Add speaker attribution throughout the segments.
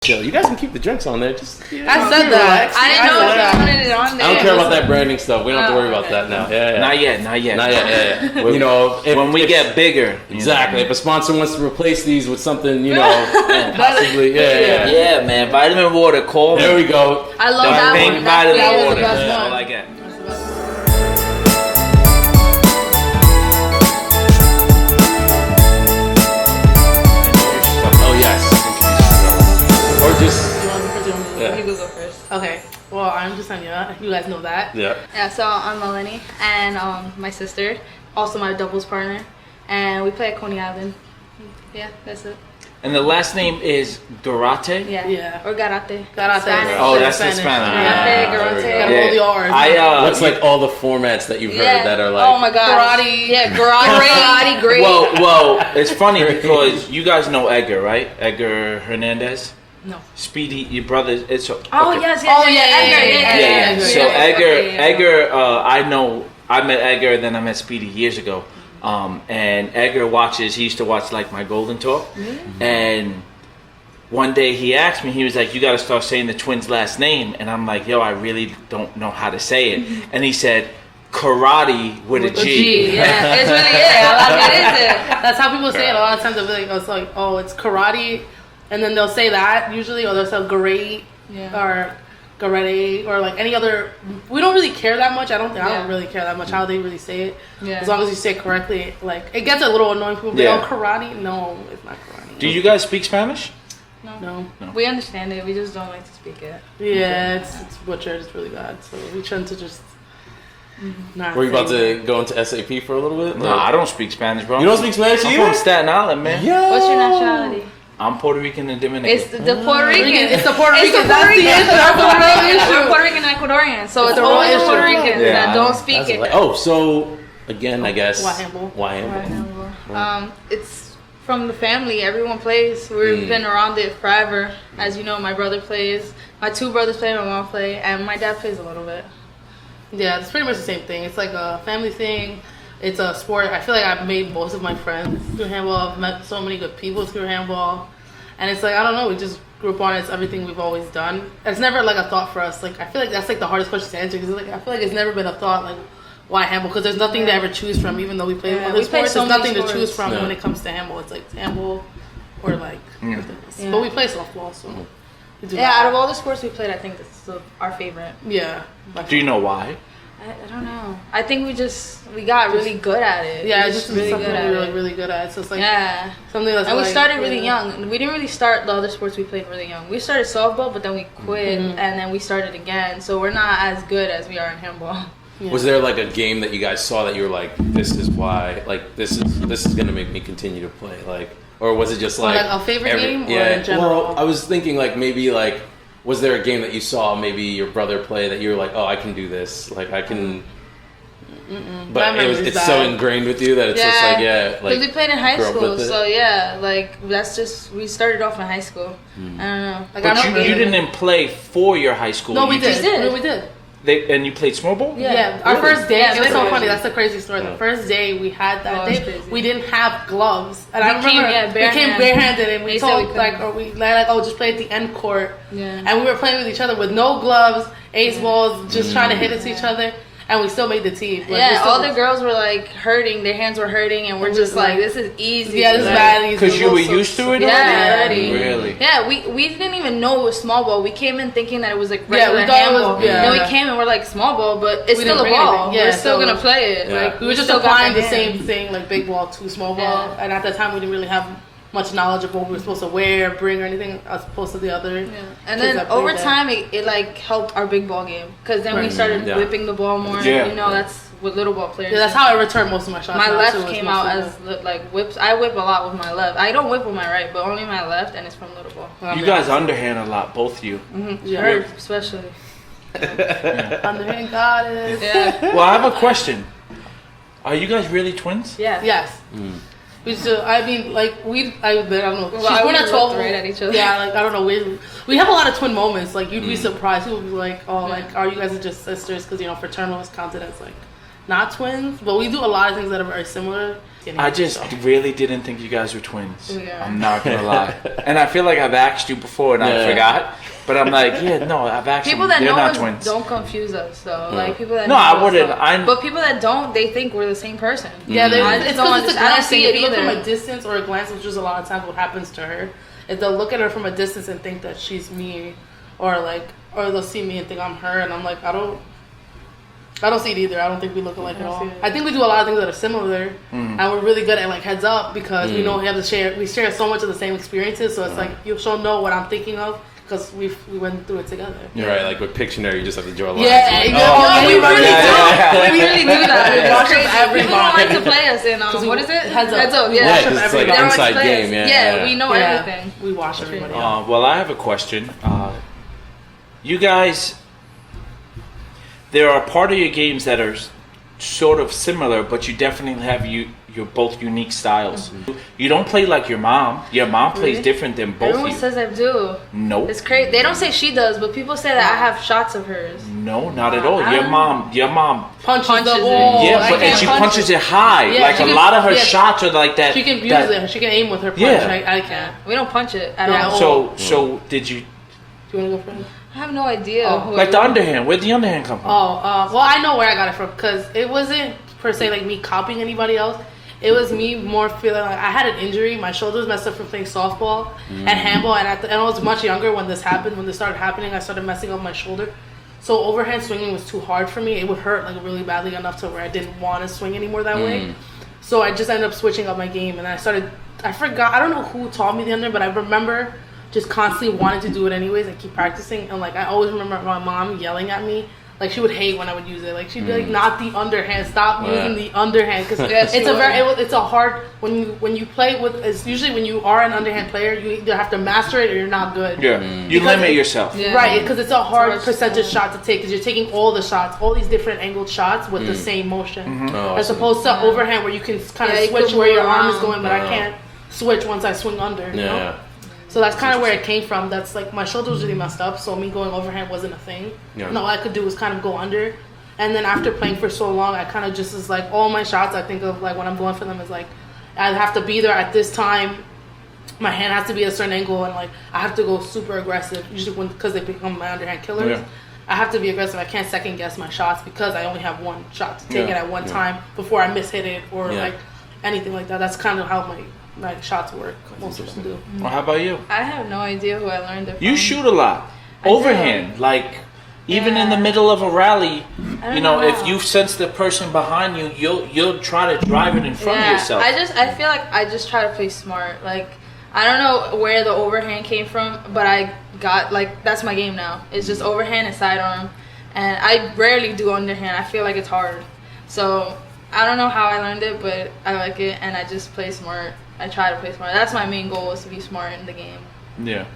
Speaker 1: chill. You guys can keep the drinks on there. Just
Speaker 2: I said that.
Speaker 3: I didn't know if you wanted it on there.
Speaker 1: I don't care about that branding stuff. We don't have to worry about that now. Yeah.
Speaker 4: Not yet.
Speaker 1: Yeah. You know,
Speaker 4: when we get bigger.
Speaker 1: Exactly. If a sponsor wants to replace these with something, you know, possibly.
Speaker 4: Yeah, man. Vitamin water. Call me.
Speaker 1: There we go.
Speaker 3: I love that one.
Speaker 4: Vitamin water.
Speaker 2: That's
Speaker 4: all I get.
Speaker 1: Or just
Speaker 3: You go first.
Speaker 2: Okay. Well, I'm Jasenia. You guys know that.
Speaker 3: Yeah. So I'm Melanie and my sister, also my doubles partner, and we play at Coney Island. Yeah, that's it.
Speaker 4: And the last name is GARATE?
Speaker 3: Yeah. Or GARATE.
Speaker 2: GARATE.
Speaker 4: Oh, that's the Spanish.
Speaker 3: GARATE.
Speaker 1: What's like all the formats that you've heard that are like?
Speaker 3: Oh my god.
Speaker 2: Karate.
Speaker 3: Yeah, karate. Great.
Speaker 4: Well, it's funny because you guys know Edgar, right? Edgar Hernandez.
Speaker 2: No.
Speaker 4: Speedy, your brother. It's
Speaker 3: Edgar. Yeah.
Speaker 4: So Edgar. I met Edgar, and then I met Speedy years ago. And Edgar he used to watch like my Golden Talk. And one day he asked me, he was like, you got to start saying the twins' last name. And I'm like, yo, I really don't know how to say it. And he said, karate with a G.
Speaker 3: Yeah, it's really it.
Speaker 2: That's how people say it. A lot of times they'll be like, oh, it's karate. And then they'll say that usually, or they'll say GARATE or GARATE or like any other. We don't really care that much. I don't really care that much how they really say it. Yeah. As long as you say it correctly, like it gets a little annoying. People be like, oh, karate? No, it's not karate.
Speaker 4: Do you guys speak Spanish?
Speaker 2: No.
Speaker 3: We understand it. We just don't like to speak it.
Speaker 2: Yeah, it's butchered. It's really bad. So we tend to just.
Speaker 1: Were you about to go into SAP for a little bit?
Speaker 4: No, I don't speak Spanish, bro.
Speaker 1: You don't speak Spanish either?
Speaker 4: I'm from Staten Island, man.
Speaker 1: Yeah.
Speaker 3: What's your nationality?
Speaker 4: I'm Puerto Rican and Dominican.
Speaker 3: It's the Puerto Rican.
Speaker 2: It's the Puerto Rican. That's the issue.
Speaker 3: We're Puerto Rican and Ecuadorian, so it's only the Puerto Ricans that don't speak it.
Speaker 1: So again, I guess.
Speaker 2: Why
Speaker 3: handball? It's from the family. Everyone plays. We've been around it forever. As you know, my brother plays. My two brothers play. My mom plays, and my dad plays a little bit.
Speaker 2: Yeah, it's pretty much the same thing. It's like a family thing. It's a sport. I feel like I've made most of my friends through handball. I've met so many good people through handball. And it's like, I don't know, we just grew up on it. It's everything we've always done. It's never like a thought for us. Like, I feel like that's like the hardest question to answer because like, I feel like it's never been a thought, like, why handball? Because there's nothing to ever choose from, even though we play other sports. There's nothing to choose from when it comes to handball. It's like handball or like, but we play softball, so.
Speaker 3: Out of all the sports we played, I think this is our favorite.
Speaker 2: Yeah.
Speaker 4: Do you know why?
Speaker 3: I don't know. I think we got really good at it.
Speaker 2: Yeah, it's just really good at it. Really good at it. So it's like something that's.
Speaker 3: And we started really young. We didn't really start the other sports we played really young. We started softball, but then we quit, and then we started again. So we're not as good as we are in handball.
Speaker 1: Yeah. Was there like a game that you guys saw that you were like, this is why, like this is gonna make me continue to play, like, or was it just like
Speaker 2: a favorite game or in general?
Speaker 1: Well, I was thinking like maybe like. Was there a game that you saw maybe your brother play that you were like, oh, I can do this, like I can, but it's so ingrained with you that it's just like
Speaker 3: because we played in high school, so like that's just we started off in high school. I don't know. Like,
Speaker 4: but you didn't play for your high school.
Speaker 2: No, we did. No, we did.
Speaker 4: And you played small ball?
Speaker 2: Yeah. Our first day, it was so funny. That's the crazy story. The first day we had that day, we didn't have gloves. And I remember we came barehanded and we told just play at the end court. Yeah. And we were playing with each other with no gloves, ace balls, just trying to hit it to each other. And we still made the team.
Speaker 3: Like, all the girls were like hurting, their hands were hurting, and we're just like, this is easy.
Speaker 2: Yeah, this is bad easy.
Speaker 4: Because you were used to it already?
Speaker 3: Yeah, already.
Speaker 4: Really?
Speaker 3: Yeah, we didn't even know it was small ball. We came in thinking that it was like regular handball. Then we came and we're like, small ball, but it's still a ball. We're still going to play it.
Speaker 2: Like, we were just applying the same thing, like big ball to small ball. And at that time, we didn't really have much knowledge of what we were supposed to wear, bring, or anything as opposed to the other. Yeah.
Speaker 3: And then over time, it like helped our big ball game because then we started whipping the ball more.
Speaker 4: Yeah.
Speaker 3: You know, that's what little ball players.
Speaker 2: Yeah, that's how I return most of my shots.
Speaker 3: My left came out as like whips. I whip a lot with my left. I don't whip with my right, but only my left, and it's from little ball.
Speaker 4: You guys underhand a lot, both of you.
Speaker 3: Her especially.
Speaker 2: Underhand goddess.
Speaker 3: Yeah.
Speaker 4: Well, I have a question. Are you guys really twins?
Speaker 3: Yeah.
Speaker 2: Yes. We still, I mean, like, I don't know.
Speaker 3: Well, we're not 12 right at each other.
Speaker 2: Yeah, like, I don't know. We have a lot of twin moments. Like, you'd be surprised. People would be like, oh, like, are you guys just sisters? Because, you know, fraternal is counted as, like, not twins, but we do a lot of things that are very similar.
Speaker 4: I just really didn't think you guys were twins.
Speaker 3: Yeah.
Speaker 4: I'm not gonna lie, and I feel like I've asked you before and I forgot. But I'm like, no, I've asked
Speaker 3: people
Speaker 4: them.
Speaker 3: that
Speaker 4: They're
Speaker 3: know
Speaker 4: not
Speaker 3: us
Speaker 4: twins.
Speaker 3: don't confuse us though. Like people that
Speaker 4: No,
Speaker 3: know
Speaker 4: I
Speaker 3: us
Speaker 4: wouldn't.
Speaker 3: don't. But people that don't, they think we're the same person.
Speaker 2: Yeah, it's
Speaker 3: don't
Speaker 2: because it's a
Speaker 3: I don't
Speaker 2: glance
Speaker 3: see
Speaker 2: thing.
Speaker 3: it
Speaker 2: If you look
Speaker 3: either.
Speaker 2: from a distance or a glance, which is a lot of times what happens to her, is they'll look at her from a distance and think that she's me, or they'll see me and think I'm her, and I'm like, I don't see it either. I don't think we look alike at all. I think we do a lot of things that are similar, and we're really good at like heads up because we know we share so much of the same experiences. So it's like she'll know what I'm thinking of because we went through it together.
Speaker 1: You're right. Like with Pictionary, you just have to draw lines.
Speaker 2: Yeah,
Speaker 3: we really do that.
Speaker 2: We watch
Speaker 3: It's
Speaker 2: them
Speaker 3: crazy.
Speaker 2: every
Speaker 3: People don't
Speaker 2: month.
Speaker 3: like to play us in what is it?
Speaker 2: Heads Up.
Speaker 3: Yeah,
Speaker 1: Yeah, 'cause it's like
Speaker 3: They don't like to
Speaker 1: inside
Speaker 3: play
Speaker 1: game.
Speaker 3: us.
Speaker 1: Yeah,
Speaker 3: we know everything.
Speaker 2: We watch everybody else.
Speaker 4: Well, I have a question. You guys, there are part of your games that are sort of similar, but you definitely have you're both unique styles. You don't play like your mom. Your mom plays
Speaker 3: Really?
Speaker 4: different than both
Speaker 3: Everyone
Speaker 4: of you.
Speaker 3: says I do.
Speaker 4: No,
Speaker 3: It's crazy. They don't say she does, but people say that I have shots of hers.
Speaker 4: no, not at all. Your mom.
Speaker 2: Punches
Speaker 3: Punches
Speaker 2: the
Speaker 3: it.
Speaker 2: ball.
Speaker 4: Yeah,
Speaker 2: I
Speaker 4: but and
Speaker 2: can't
Speaker 4: she
Speaker 2: punch
Speaker 4: punches it high.
Speaker 2: Yeah,
Speaker 4: like
Speaker 2: she
Speaker 4: a
Speaker 2: can-
Speaker 4: lot of her
Speaker 2: yeah.
Speaker 4: shots are like that.
Speaker 2: She can use
Speaker 4: that-
Speaker 2: it. She can aim with her punch.
Speaker 4: Yeah.
Speaker 2: I can't.
Speaker 3: We don't punch it at
Speaker 2: Yeah,
Speaker 3: all.
Speaker 4: So did you
Speaker 2: Do you want to go first?
Speaker 3: I have no idea. who
Speaker 4: like
Speaker 3: I
Speaker 4: the
Speaker 3: am.
Speaker 4: underhand? Where'd the underhand come from?
Speaker 2: Well, I know where I got it from because it wasn't per se like me copying anybody else. It was me more feeling like I had an injury. My shoulder was messed up from playing softball and handball, and and I was much younger when this happened. When this started happening, I started messing up my shoulder. So overhand swinging was too hard for me. It would hurt like really badly enough to where I didn't want to swing anymore that way. So I just ended up switching up my game, and I forgot. I don't know who taught me the under, but I remember just constantly wanting to do it anyways and keep practicing. And like I always remember my mom yelling at me. Like she would hate when I would use it. Like she'd be like, "Not the underhand. Stop using the underhand." Because it's a hard when you play with. It's usually when you are an underhand player, you either have to master it or you're not good.
Speaker 4: Yeah, you limit yourself.
Speaker 3: Yeah.
Speaker 2: Right, because it's a hard
Speaker 3: It's
Speaker 2: percentage shot to take. Because you're taking all the shots, all these different angled shots with the same motion, as opposed to overhand where you can kind of
Speaker 3: you
Speaker 2: switch
Speaker 3: can
Speaker 2: where your
Speaker 3: move
Speaker 2: arm is
Speaker 3: around.
Speaker 2: going, but I can't switch once I swing under. You know?
Speaker 1: Yeah.
Speaker 2: So that's kind of where it came from. That's like my shoulder was really messed up, so me going overhand wasn't a thing.
Speaker 1: Yeah.
Speaker 2: And all I could do was kind of go under. And then after playing for so long, I kind of just is like all my shots. I think of like when I'm going for them is like I have to be there at this time. My hand has to be at a certain angle, and like I have to go super aggressive. Usually because they become my underhand killers.
Speaker 4: Yeah.
Speaker 2: I have to be aggressive. I can't second guess my shots because I only have one shot to take it at one time before I mishit it or like anything like that. That's kind of how my shots work. Most of them do.
Speaker 4: Well, how about you?
Speaker 3: I have no idea who I learned it from.
Speaker 4: You shoot a lot. Overhand, like even in the middle of a rally, you know, if you sense the person behind you, you'll try to drive it in front of yourself.
Speaker 3: I feel like I just try to play smart. Like I don't know where the overhand came from, but I got like that's my game now. It's just overhand and sidearm, and I rarely do underhand. I feel like it's hard, so I don't know how I learned it, but I like it, and I just play smart. I try to play smart. That's my main goal, is to be smart in the game.
Speaker 4: Yeah.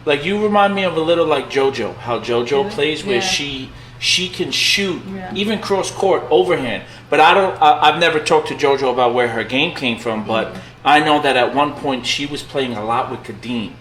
Speaker 4: Like you remind me of a little like JoJo, how JoJo plays, where
Speaker 3: Yeah.
Speaker 4: she can shoot even cross court overhand. But I've never talked to JoJo about where her game came from, but I know that at one point she was playing a lot with Kadeem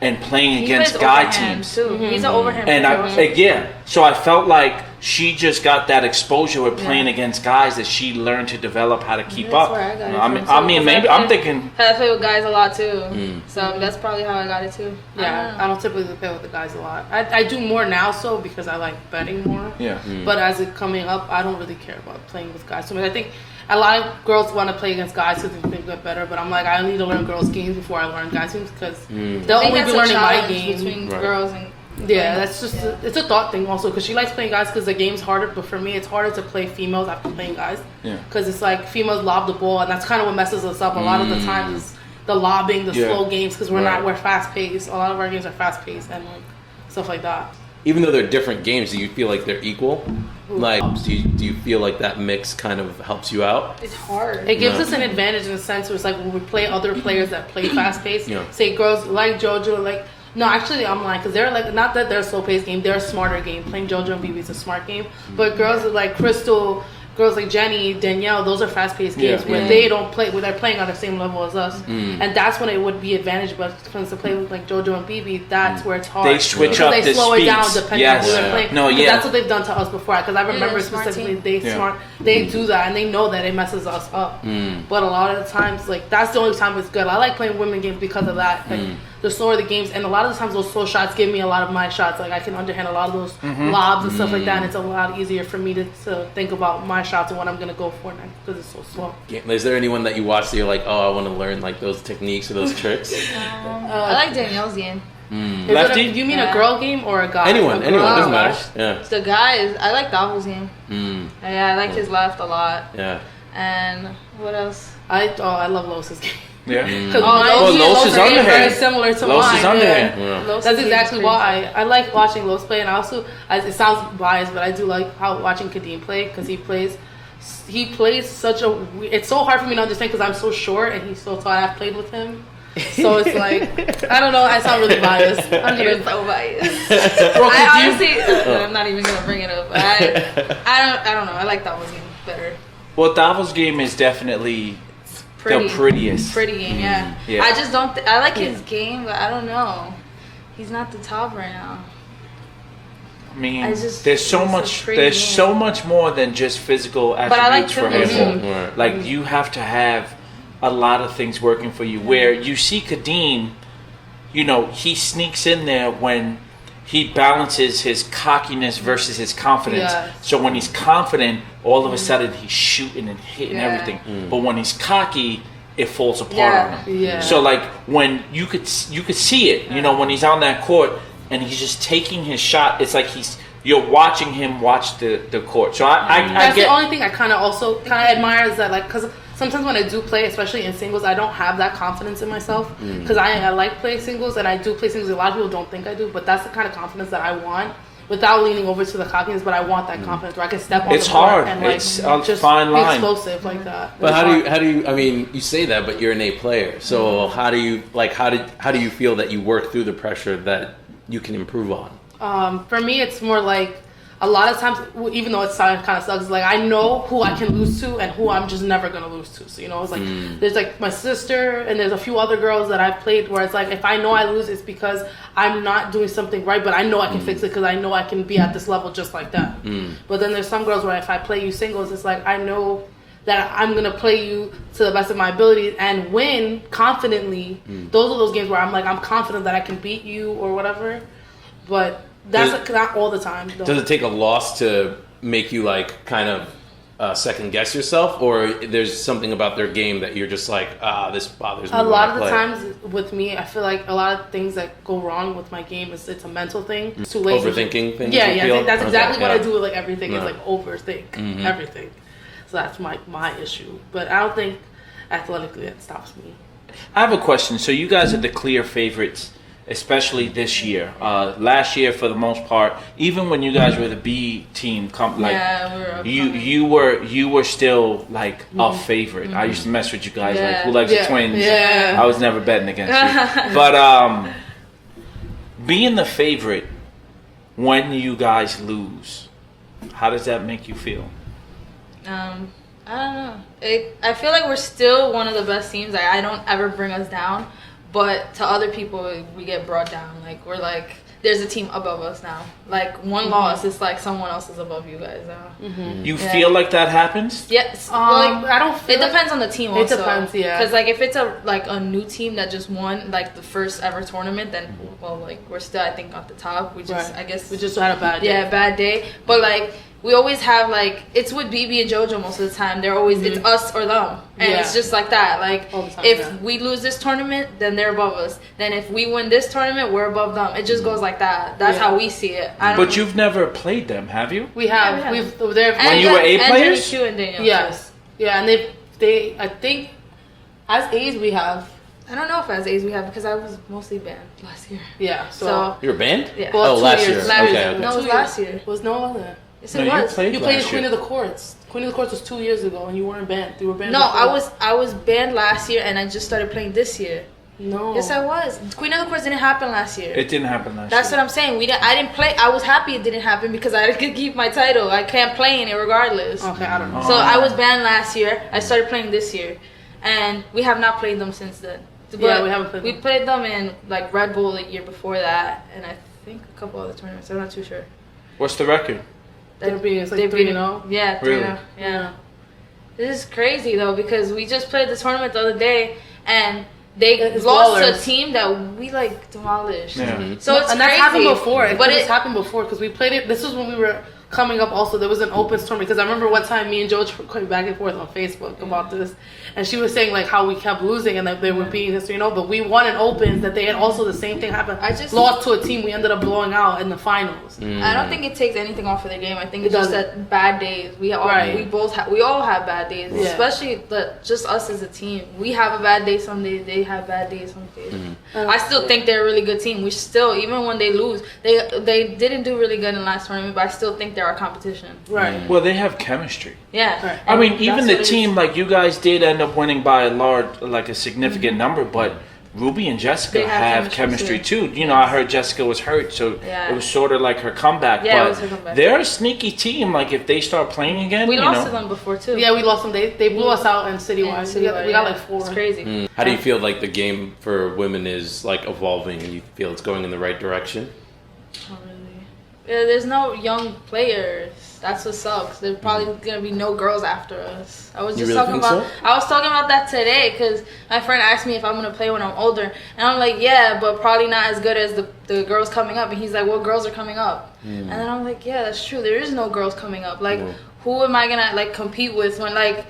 Speaker 4: and playing against guy teams.
Speaker 3: Too. He's an overhand
Speaker 4: And
Speaker 3: player.
Speaker 4: so I felt like she just got that exposure with playing against guys that she learned to develop how to keep
Speaker 3: That's
Speaker 4: up.
Speaker 3: where I got it
Speaker 4: I
Speaker 3: from,
Speaker 4: mean,
Speaker 3: too,
Speaker 4: maybe
Speaker 3: 'cause
Speaker 4: I'm thinking.
Speaker 3: I play with guys a lot too, so that's probably how I got it too.
Speaker 2: Yeah, I don't typically play with the guys a lot. I do more now, so because I like betting more.
Speaker 4: Yeah.
Speaker 2: But as it coming up, I don't really care about playing with guys. So I think a lot of girls want to play against guys because they think they get better. But I'm like, I need to learn girls' games before I learn guys' games because they'll only be learning my game.
Speaker 3: Between girls and
Speaker 2: Yeah, that's just it's a thought thing also because she likes playing guys because the game's harder. But for me, it's harder to play females after playing guys.
Speaker 4: Yeah.
Speaker 2: Because it's like females lob the ball, and that's kind of what messes us up a lot of the times is the lobbing, the slow games because we're fast paced. A lot of our games are fast paced and like stuff like that.
Speaker 1: Even though they're different games, do you feel like they're equal? Like, do you feel like that mix kind of helps you out?
Speaker 3: it's hard.
Speaker 2: It gives us an advantage in the sense where it's like when we play other players that play fast paced.
Speaker 1: Yeah.
Speaker 2: Say girls like JoJo, like no, actually I'm lying because they're like not that they're a slow paced game, they're a smarter game. Playing JoJo and BB is a smart game, but girls are like Crystal, girls like Jenny, Danielle, those are fast-paced games where they don't play, where they're playing on the same level as us, and that's when it would be advantage. But when it's to play with like JoJo and BB, that's where it's hard.
Speaker 4: They switch up
Speaker 2: they
Speaker 4: the
Speaker 2: slow
Speaker 4: speeds.
Speaker 2: it down depending on who they're playing.
Speaker 4: No, yeah.
Speaker 2: That's what they've done to us before. Because I remember specifically they do that, and they know that it messes us up. But a lot of the times, like that's the only time it's good. I like playing women games because of that. Like the slower the games, and a lot of the times those slow shots give me a lot of my shots. Like I can underhand a lot of those lobs and stuff like that, and it's a lot easier for me to think about my shots and what I'm gonna go for next because it's so slow.
Speaker 1: Is there anyone that you watch that you're like, oh, I want to learn like those techniques or those tricks?
Speaker 3: I like Danielle's game.
Speaker 1: Lefty?
Speaker 2: You mean a girl game or a guy?
Speaker 1: Anyone, doesn't matter. Yeah.
Speaker 3: The guys, I like Davil's game. Yeah, I like his left a lot.
Speaker 1: Yeah.
Speaker 3: And what else?
Speaker 2: I love Los's game.
Speaker 4: Yeah.
Speaker 2: Los
Speaker 4: is underhand.
Speaker 2: Very similar to
Speaker 4: Los
Speaker 2: mine.
Speaker 4: is underhand.
Speaker 2: Yeah. That's exactly why I like watching Los play, and also it sounds biased, but I do like watching Kadeem play because he plays such a. It's so hard for me to understand because I'm so short and he's so tall. I've played with him, so it's like I don't know. I sound really biased.
Speaker 3: You're so biased. I honestly, I'm not even gonna bring it up. I don't know. I like Davil's game better.
Speaker 4: Well, Davil's game is definitely the prettiest.
Speaker 3: Pretty game, yeah. I just don't. I like his game, but I don't know. He's not the top right now.
Speaker 4: I mean, there's so much. There's so much more than just physical attributes for handball. Like you have to have a lot of things working for you. Where you see Kadeem, you know, he sneaks in there when he balances his cockiness versus his confidence. So when he's confident, all of a sudden he's shooting and hitting everything. But when he's cocky, it falls apart on him. So like when you could see it, you know, when he's on that court and he's just taking his shot, it's like you're watching him watch the court. So I
Speaker 2: that's
Speaker 4: get
Speaker 2: the only thing I kind of admire is that like because sometimes when I do play, especially in singles, I don't have that confidence in myself because I like playing singles and I do play singles. A lot of people don't think I do, but that's the kind of confidence that I want without leaning over to the cockiness. But I want that confidence where I can step on the court and like
Speaker 4: it's a
Speaker 2: just
Speaker 4: fine line.
Speaker 2: be explosive like that.
Speaker 1: But how do you? I mean, you say that, but you're an A player. So how do you feel that you work through the pressure that you can improve on?
Speaker 2: For me, it's more like a lot of times, even though it kind of sucks, like I know who I can lose to and who I'm just never gonna lose to. So you know, it's like there's like my sister and there's a few other girls that I've played where it's like if I know I lose, it's because I'm not doing something right, but I know I can fix it because I know I can be at this level just like that. But then there's some girls where if I play you singles, it's like I know that I'm gonna play you to the best of my ability and win confidently. Those are those games where I'm like I'm confident that I can beat you or whatever, but. That's not all the time. Though.
Speaker 1: Does it take a loss to make you like kind of second guess yourself, or there's something about their game that you're just like, this bothers me?
Speaker 2: A lot of the times with me, I feel like a lot of things that go wrong with my game is it's a mental thing. It's too lazy.
Speaker 1: Overthinking things.
Speaker 2: Yeah, that's exactly what I do with like everything. Is like overthink everything. So that's my issue. But I don't think athletically that stops me.
Speaker 4: I have a question. So you guys are the clear favorites, especially this year. Last year, for the most part, even when you guys were the B team, you were still like a favorite. I used to mess with you guys like who likes the Twins. I was never betting against you. But being the favorite when you guys lose, how does that make you feel?
Speaker 3: I don't know. I feel like we're still one of the best teams. I don't ever bring us down. But to other people, we get brought down. Like, we're like, there's a team above us now. Like, one loss, it's like someone else is above you guys now.
Speaker 4: You feel like that happens?
Speaker 3: Yes.
Speaker 2: Like, I don't feel
Speaker 3: it depends on the team also.
Speaker 2: It depends, yeah.
Speaker 3: Because, like, if it's a new team that just won, like, the first ever tournament, then, well, like, we're still, I think, at the top. We just, I guess.
Speaker 2: We just had a bad day.
Speaker 3: Yeah, bad day. But, like, we always have, like, it's with BB and JoJo most of the time. They're always, it's us or them. And it's just like that. Like, if we lose this tournament, then they're above us. Then if we win this tournament, we're above them. It just goes like that. That's how we see it.
Speaker 4: But you've never played them, have you?
Speaker 2: We have.
Speaker 3: Yeah, we have.
Speaker 4: When you were A players?
Speaker 3: And Danielle,
Speaker 2: yes. Yeah, and they, I think, as A's we have.
Speaker 3: I don't know if as A's we have because I was mostly banned last year.
Speaker 2: Yeah, so.
Speaker 1: You were banned?
Speaker 3: Yeah.
Speaker 2: Well,
Speaker 1: last year.
Speaker 2: Okay.
Speaker 3: No, it was last year.
Speaker 2: Was no other.
Speaker 3: Yes, it was.
Speaker 2: You played Queen of the Courts. Queen of the Courts was 2 years ago, and you weren't banned. You were banned.
Speaker 3: No, I was banned last year, and I just started playing this year.
Speaker 2: No.
Speaker 3: Yes, I was. Queen of the Courts didn't happen last year.
Speaker 4: It didn't happen last
Speaker 3: That's
Speaker 4: year.
Speaker 3: what I'm saying. I didn't play. I was happy it didn't happen because I could keep my title. I can't play in it regardless.
Speaker 2: Okay, I don't know.
Speaker 3: So I was banned last year. I started playing this year, and we have not played them since then. But
Speaker 2: Yeah, we haven't played
Speaker 3: We
Speaker 2: them.
Speaker 3: played them in like Red Bull the year before that, and I think a couple other tournaments. I'm not too sure.
Speaker 4: What's the record?
Speaker 2: They're being, it's like
Speaker 3: They've
Speaker 2: 3-0.
Speaker 3: Yeah, 3-0.
Speaker 4: Really?
Speaker 3: Yeah. This is crazy though because we just played the tournament the other day, and they
Speaker 2: It's
Speaker 3: lost to
Speaker 2: ballers.
Speaker 3: a team that we like demolished.
Speaker 4: Yeah.
Speaker 3: So it's
Speaker 2: and that's
Speaker 3: crazy.
Speaker 2: happened before.
Speaker 3: But
Speaker 2: It's
Speaker 3: it
Speaker 2: happened before because we played it. This was when we were coming up. Also, there was an opens tournament because I remember one time me and Joe were going back and forth on Facebook about this, and she was saying like how we kept losing and that they were beating us, but we won in opens. That they had also the same thing happen.
Speaker 3: I just
Speaker 2: Lost to a team we ended up blowing out in the finals.
Speaker 3: I don't think it takes anything off of their game. I think
Speaker 2: It
Speaker 3: it's just
Speaker 2: doesn't.
Speaker 3: that bad days. We all
Speaker 2: Right.
Speaker 3: we all have bad days,
Speaker 2: Yeah.
Speaker 3: especially just us as a team. We have a bad day some days. They have bad days some days. I still think they're a really good team. We still, even when they lose, they didn't do really good in the last tournament, but I still think they're our competition.
Speaker 2: Right.
Speaker 4: Well, they have chemistry.
Speaker 3: Yeah.
Speaker 2: Right.
Speaker 4: I mean,
Speaker 3: And
Speaker 4: even
Speaker 3: that's
Speaker 4: the
Speaker 3: what it
Speaker 4: team,
Speaker 3: is.
Speaker 4: like you guys did end up winning by a large, like a significant number, but Ruby and Jessica
Speaker 3: They have
Speaker 4: have
Speaker 3: chemistry,
Speaker 4: chemistry too. I heard Jessica was hurt, so
Speaker 3: Yeah.
Speaker 4: it was sort of like her comeback.
Speaker 3: Yeah, it
Speaker 4: but
Speaker 3: was her comeback.
Speaker 4: they're a sneaky team. Like if they start playing again,
Speaker 3: We
Speaker 4: you
Speaker 3: lost
Speaker 4: know.
Speaker 3: to them before too.
Speaker 2: Yeah, we lost them. They blew us out in citywide.
Speaker 3: Citywide,
Speaker 2: we got
Speaker 3: yeah.
Speaker 2: like 4.
Speaker 3: It's crazy.
Speaker 1: How do you feel like the game for women is like evolving? You feel it's going in the right direction?
Speaker 3: Not really. Yeah, there's no young players. That's what sucks. There's probably gonna be no girls after us. I was
Speaker 1: You
Speaker 3: just
Speaker 1: really
Speaker 3: talking
Speaker 1: think
Speaker 3: about.
Speaker 1: so?
Speaker 3: I was talking about that today because my friend asked me if I'm gonna play when I'm older, and I'm like, yeah, but probably not as good as the girls coming up. And he's like, well, girls are coming up, and then I'm like, yeah, that's true. There is no girls coming up. Like, who am I gonna like compete with when like.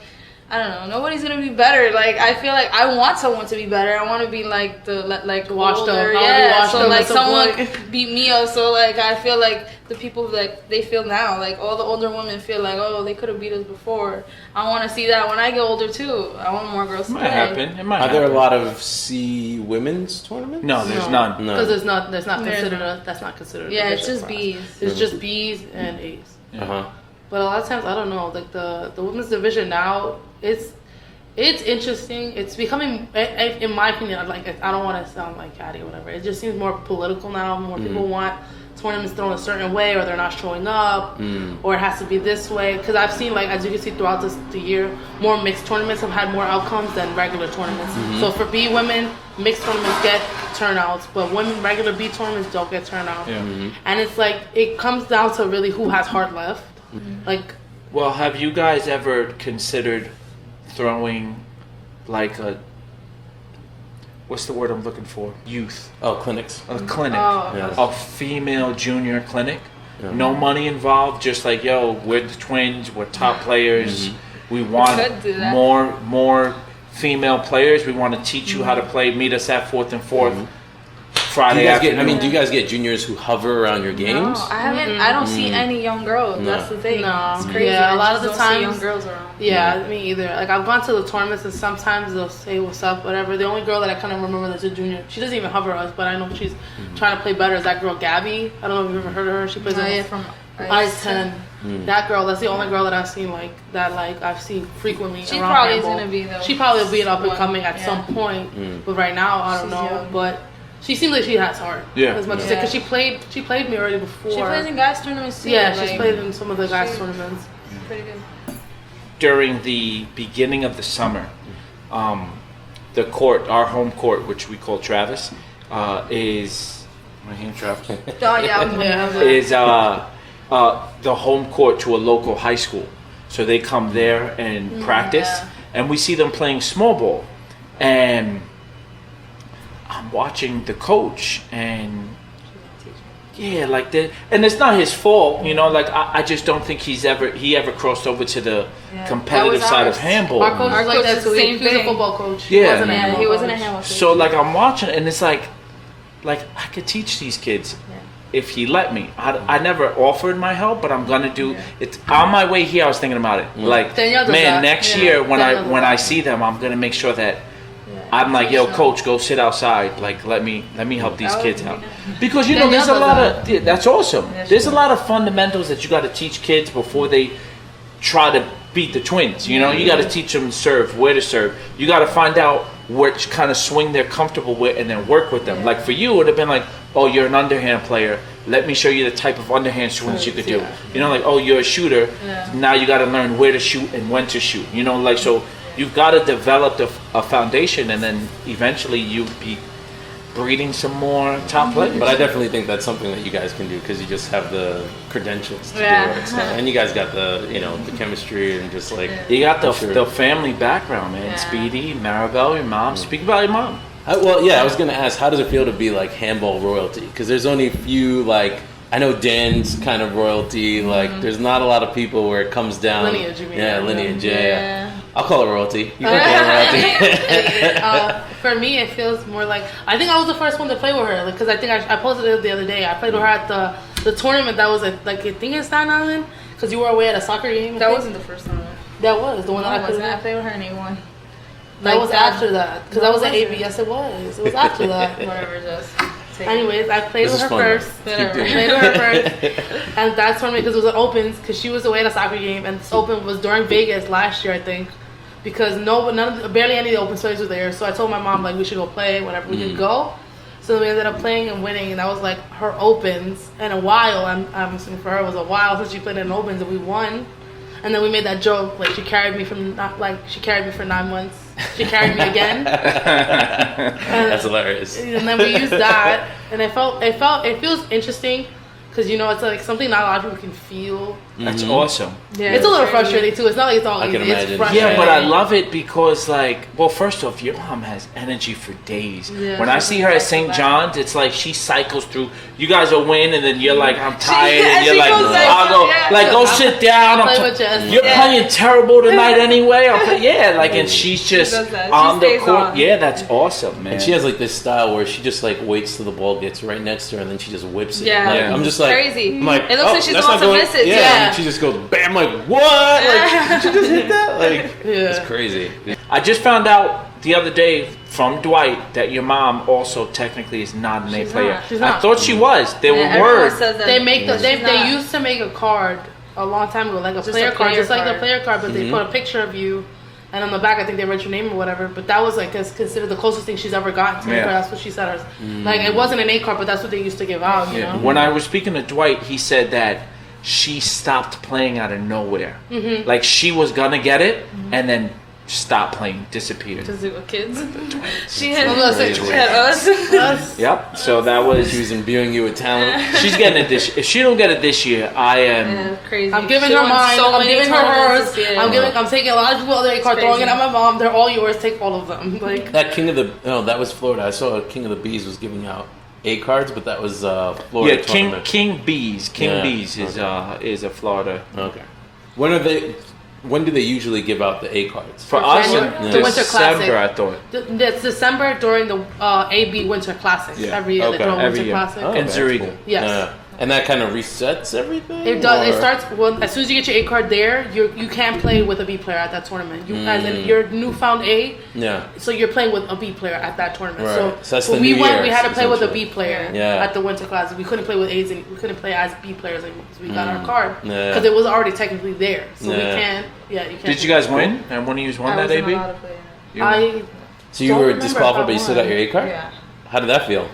Speaker 3: I don't know. Nobody's gonna be better. Like I feel like I want someone to be better. I want to be like the
Speaker 2: Washed up.
Speaker 3: older.
Speaker 2: I wanna be
Speaker 3: Yeah.
Speaker 2: washed
Speaker 3: So
Speaker 2: up
Speaker 3: like
Speaker 2: at some
Speaker 3: someone
Speaker 2: point.
Speaker 3: beat me up. So like I feel like the people that they feel now, like all the older women feel like, oh, they could have beat us before. I want to see that when I get older too. I want more girls
Speaker 4: It
Speaker 3: to
Speaker 4: might
Speaker 3: play.
Speaker 4: happen. It might
Speaker 1: Are there a
Speaker 4: happen.
Speaker 1: lot of C women's tournaments?
Speaker 4: No, there's none.
Speaker 1: No.
Speaker 2: Because there's not
Speaker 3: There's
Speaker 2: considered
Speaker 3: not.
Speaker 2: that's not considered. a
Speaker 3: Yeah, it's
Speaker 2: division
Speaker 3: just
Speaker 2: for us.
Speaker 3: B's.
Speaker 2: It's just B's and A's.
Speaker 1: Uh-huh.
Speaker 2: But a lot of times I don't know. Like the women's division now, it's interesting. It's becoming, in my opinion, like I don't want to sound like catty or whatever. It just seems more political now. More people want tournaments thrown a certain way, or they're not showing up, or it has to be this way. Because I've seen, like, as you can see throughout the year, more mixed tournaments have had more outcomes than regular tournaments. So for B women, mixed tournaments get turnouts, but women regular B tournaments don't get turnouts.
Speaker 4: Yeah.
Speaker 2: And it's like it comes down to really who has heart left. Like,
Speaker 4: Well, have you guys ever considered throwing like what's the word I'm looking for? Youth.
Speaker 1: Oh, clinics.
Speaker 4: A clinic.
Speaker 3: Oh.
Speaker 1: Yeah.
Speaker 4: A female junior clinic.
Speaker 1: Yeah.
Speaker 4: No money involved, just like, yo, we're the twins, we're top players. We want
Speaker 3: could do that.
Speaker 4: more female players. We want to teach you how to play. Meet us at 4th and 4th Friday
Speaker 1: Do you guys
Speaker 4: afternoon.
Speaker 1: do you guys get juniors who hover around your games?
Speaker 3: No, I haven't. I don't see any young girls.
Speaker 1: No.
Speaker 3: That's the thing.
Speaker 2: No.
Speaker 3: It's crazy.
Speaker 2: Yeah, a
Speaker 3: I
Speaker 2: lot
Speaker 3: just
Speaker 2: of the
Speaker 3: don't see
Speaker 2: times-
Speaker 3: young girls around.
Speaker 2: yeah, me either. Like, I've gone to the tournaments and sometimes they'll say what's up, whatever. The only girl that I kind of remember that's a junior, she doesn't even hover us, but I know she's trying to play better, is that girl Gabby. I don't know if you've ever heard of her. She plays
Speaker 3: Oh,
Speaker 2: in
Speaker 3: yeah, from
Speaker 2: Ice 10. That girl, that's the only girl that I've seen like that. Like, I've seen frequently
Speaker 3: She
Speaker 2: around
Speaker 3: probably is
Speaker 2: handball.
Speaker 3: gonna be though.
Speaker 2: She probably will be an up and
Speaker 3: one,
Speaker 2: coming at
Speaker 3: yeah.
Speaker 2: some point, but right now I don't
Speaker 3: She's
Speaker 2: know.
Speaker 3: young.
Speaker 2: But she seems like she has heart.
Speaker 4: Yeah.
Speaker 2: As much as
Speaker 3: Yeah.
Speaker 2: because she played me already before.
Speaker 3: She plays in guys tournaments too.
Speaker 2: yeah,
Speaker 3: like,
Speaker 2: she's played in some of the guys
Speaker 3: she-
Speaker 2: tournaments.
Speaker 3: pretty good.
Speaker 4: During the beginning of the summer, the court, our home court, which we call Travis, is my name Travis.
Speaker 3: Oh yeah, I was
Speaker 2: Yeah.
Speaker 4: Is the home court to a local high school, so they come there and practice,
Speaker 3: yeah.
Speaker 4: and we see them playing small ball, and I'm watching the coach and. Yeah, like that, and it's not his fault, Like I just don't think he ever crossed over to the
Speaker 3: Yeah.
Speaker 4: competitive
Speaker 3: That was
Speaker 4: side
Speaker 3: ours.
Speaker 4: of handball.
Speaker 2: Our coach
Speaker 3: Our
Speaker 2: was like
Speaker 3: coach
Speaker 2: that
Speaker 3: is
Speaker 2: too.
Speaker 3: the
Speaker 2: He
Speaker 3: same
Speaker 2: was a
Speaker 3: thing.
Speaker 2: football coach.
Speaker 4: Yeah.
Speaker 2: He wasn't a
Speaker 3: Yeah,
Speaker 2: handball
Speaker 3: he wasn't a
Speaker 2: coach.
Speaker 3: handball.
Speaker 4: So like I'm watching, and it's like I could teach these kids if he let me. I never offered my help, but I'm gonna do it. On my way here, I was thinking about it. Like,
Speaker 2: Danielle does
Speaker 4: man,
Speaker 2: that.
Speaker 4: next
Speaker 2: Yeah.
Speaker 4: year when
Speaker 2: Danielle does
Speaker 4: I
Speaker 2: that.
Speaker 4: see them, I'm gonna make sure that I'm like, yo, coach, go sit outside. Like, let me help these
Speaker 3: That would
Speaker 4: kids
Speaker 3: be
Speaker 4: out.
Speaker 3: nice.
Speaker 4: Because
Speaker 2: Danielle
Speaker 4: there's a
Speaker 2: does
Speaker 4: lot
Speaker 2: that.
Speaker 4: of that's awesome.
Speaker 3: That's
Speaker 4: There's a
Speaker 3: true.
Speaker 4: lot of fundamentals that you got to teach kids before they try to beat the twins. You got to teach them to serve, where to serve. You got to find out which kind of swing they're comfortable with and then work with them. Like for you, it would have been like, oh, you're an underhand player. Let me show you the type of underhand swings you could do. You know, like, oh, you're a shooter. Now you got to learn where to shoot and when to shoot. You know, like, so you've got to develop a foundation, and then eventually you'll be breeding some more top players.
Speaker 1: But I definitely think that's something that you guys can do because you just have the credentials to do it. So, and you guys got the, you know, the chemistry and just like...
Speaker 4: You got the family background, man. Speedy, Maribel, your mom. Speak about your mom.
Speaker 1: I was going to ask, how does it feel to be like handball royalty? Because there's only a few, like, I know Dan's kind of royalty. Like, there's not a lot of people where it comes down.
Speaker 2: Lineage, you mean?
Speaker 1: Yeah, lineage, yeah. I'll call it royalty. You can call it royalty.
Speaker 2: For me, it feels more like, I think I was the first one to play with her. Because I think I posted it the other day. I played with her at the tournament that was at, like, I think in Staten Island. Because you were away at a soccer game.
Speaker 3: That wasn't the first tournament.
Speaker 2: That was the one that I
Speaker 3: played with. I played with her in A1.
Speaker 2: That was after that. Because that was at AB. Yes, it was. It was after that.
Speaker 3: Whatever, just.
Speaker 2: Anyways, I played with her first. Played with her first. And that's when, because it was an Opens, because she was away at a soccer game, and this Open was during Vegas last year, I think. Because barely any of the Open players were there. So I told my mom, like, we should go play, whatever. We did go. So then we ended up playing and winning, and that was like her Opens. And a while, I'm assuming for her, it was a while since she played in Opens, and we won. And then we made that joke, like, she carried me for 9 months. She carried me again.
Speaker 1: That's hilarious.
Speaker 2: And then we used that, and it feels interesting, because, you know, it's like something not a lot of people can feel.
Speaker 4: That's awesome.
Speaker 2: Yeah, it's a little frustrating too. It's not like it's all easy. It's frustrating.
Speaker 4: Yeah, but I love it because, like, well, first off, your mom has energy for days. Yeah, when I see her at St. John's, it's like she cycles through. You guys will win, and then you're like, I'm tired, and you're like, I'll go, go sit down. You're playing terrible tonight anyway. And she's just on the court. Yeah, that's awesome, man.
Speaker 1: And she has like this style where she just like waits till the ball gets right next to her, and then she just whips it.
Speaker 3: Yeah,
Speaker 1: like, I'm just like
Speaker 3: crazy.
Speaker 1: I'm like,
Speaker 3: it looks like she's going to miss it.
Speaker 1: Yeah. She just goes bam, like what? Like, did you just hit that? Like, it's crazy.
Speaker 4: I just found out the other day from Dwight that your mom also technically is not an A player. I thought she was. There were words.
Speaker 2: They used to make a card a long time ago, like a player card, just like a player card, but they put a picture of you. And on the back, I think they wrote your name or whatever. But that was like considered the closest thing she's ever gotten to me. That's what she said. Like, it wasn't an A card, but that's what they used to give out. You know?
Speaker 4: When I was speaking to Dwight, he said that she stopped playing out of nowhere. Like, she was gonna get it, and then stopped playing, disappeared.
Speaker 3: Because they were kids. She had us.
Speaker 4: Yep. So that was.
Speaker 1: She was imbuing you with talent.
Speaker 4: She's getting it this. If she don't get it this year, I am
Speaker 3: crazy.
Speaker 2: I'm giving her mine. I'm giving her hers. I'm taking a lot of people other A cards, throwing it at my mom. They're all yours. Take all of them. Like
Speaker 1: that that was Florida. I saw King of the Bees was giving out A cards, but that was Florida.
Speaker 4: Yeah, King Bees. Bees is a Florida.
Speaker 1: Okay. When do they usually give out the A cards?
Speaker 4: For us,
Speaker 2: the Winter Classic.
Speaker 4: December, I thought.
Speaker 2: It's December during the AB Winter Classic. Every year they throw Winter Classic.
Speaker 4: In Zurich.
Speaker 1: Cool.
Speaker 2: Yes.
Speaker 1: And that kind of resets everything?
Speaker 2: It does. It starts, as soon as you get your A card there, you can't play with a B player at that tournament. As in your newfound A, so you're playing with a B player at that tournament.
Speaker 1: Right. So that's
Speaker 2: when we
Speaker 1: went,
Speaker 2: we had to play with a B player at the Winter Classic. We couldn't play with A's, and we couldn't play as B players anymore because we got our card. Because it was already technically there. So we can't, you can't.
Speaker 4: Did you guys win? And one of you won that AB?
Speaker 1: So you were disqualified, but you still got your A card?
Speaker 3: Yeah.
Speaker 1: How did that feel?